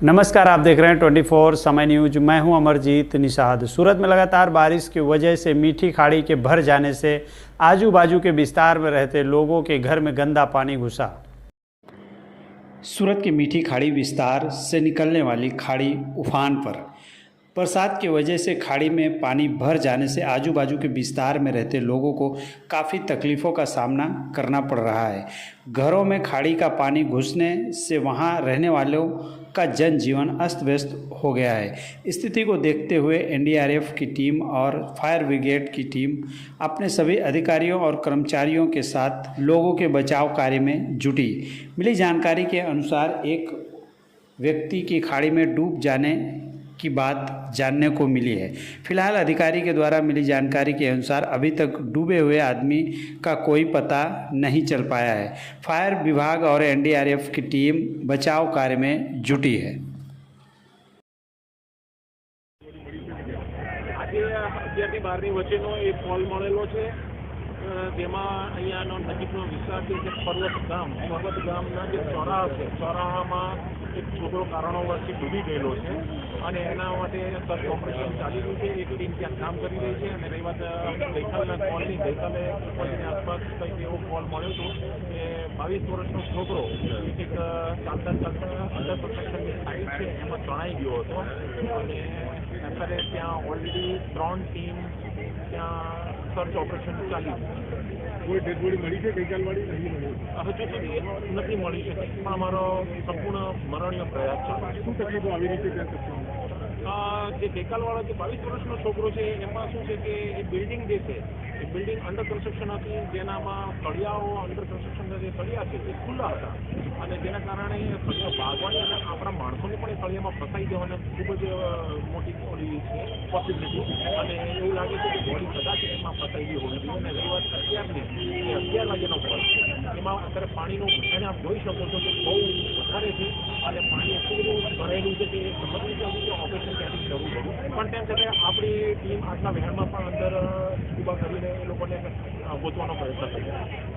नमस्कार, आप देख रहे हैं 24 समय न्यूज। मैं हूं अमरजीत निषाद। सूरत में लगातार बारिश की वजह से मीठी खाड़ी के भर जाने से आजू बाजू के विस्तार में रहते लोगों के घर में गंदा पानी घुसा। सूरत की मीठी खाड़ी विस्तार से निकलने वाली खाड़ी उफान पर। बरसात की वजह से खाड़ी में पानी भर जाने से आजू बाजू के विस्तार में रहते लोगों को काफ़ी तकलीफ़ों का सामना करना पड़ रहा है। घरों में खाड़ी का पानी घुसने से वहां रहने वालों का जनजीवन अस्त व्यस्त हो गया है। स्थिति को देखते हुए एनडीआरएफ की टीम और फायर ब्रिगेड की टीम अपने सभी अधिकारियों और कर्मचारियों के साथ लोगों के बचाव कार्य में जुटी। मिली जानकारी के अनुसार एक व्यक्ति की खाड़ी में डूब जाने की बात जानने को मिली है। फिलहाल अधिकारी के द्वारा मिली जानकारी के अनुसार अभी तक डूबे हुए आदमी का कोई पता नहीं चल पाया है। फायर विभाग और एनडीआरएफ की टीम बचाव कार्य में जुटी है। અત્યારની બહારની વચ્ચેનો એક કોલ મળેલો છે, જેમાં અહીંયાનો નજીકનો વિસ્તાર છે કે પર્વત ગામના જે ચોરાહા છે, ચોરાહામાં એક છોકરો કારણોવરથી ડૂબી ગયેલો છે અને એના માટે સર્ચ ઓપરેશન ચાલી રહ્યું છે। એક ટીમ ત્યાં કામ કરી રહી છે અને રહી વાત ગઈકાલના કોલની, ગઈકાલે કોલની આસપાસ કંઈક એવો કોલ મળ્યો હતો કે 22 વર્ષનો છોકરો એક ચાલતા અંડર કન્સ્ટ્રક્શનની સાઇટ છે એમાં તણાઈ ગયો હતો અને અત્યારે ત્યાં ઓલરેડી 3 ટીમ ત્યાં સર્ચ ઓપરેશન ચાલ્યું। કોઈ ડેડ બોડી મળી છે ગઈકાલવાળી? નહીં મળી, હજુ સુધી નથી મળી શકે, પણ અમારો સંપૂર્ણ મરણનો પ્રયાસ ચાલુ છે। શું તકલીફો આવી રહી છે ત્યાં? જે ગઈકાલવાળો જે 22 વર્ષનો છોકરો છે એમાં શું છે કે એ બિલ્ડિંગ જે છે એ બિલ્ડિંગ અંડર કન્સ્ટ્રક્શન હતી, જેનામાં તળિયાઓ અંડર કન્સ્ટ્રક્શનના જે તળિયા છે એ ખુલ્લા હતા અને જેના કારણે તળિયા ભાગવાની અને આપણા માણસોને પણ એ તળિયામાં ફસાઈ જવાની ખૂબ જ મોટી ઓલી છે પોસિબિલિટી અને એવું લાગે છે કે બોડી કદાચ એમાં ફસાઈ ગઈ હોવી જોઈએ। અને રહી વાત અત્યારની એ 11 વાગ્યાનો કોલ છે, એમાં અત્યારે પાણીનું અને આપ જોઈ શકો છો કે બહુ વધારે છે અને પાણી એટલું બધું ભરાયેલું છે કે ખબર નથી આવતી કે ઓપરેશન ક્યાંથી શરૂ કરવું, પણ તેમ છતાં આપણી ટીમ આટલા વહેણમાં પણ અંદર ઊભા કરીને એ લોકોને ગોતવાનો પ્રયત્ન કરી છે।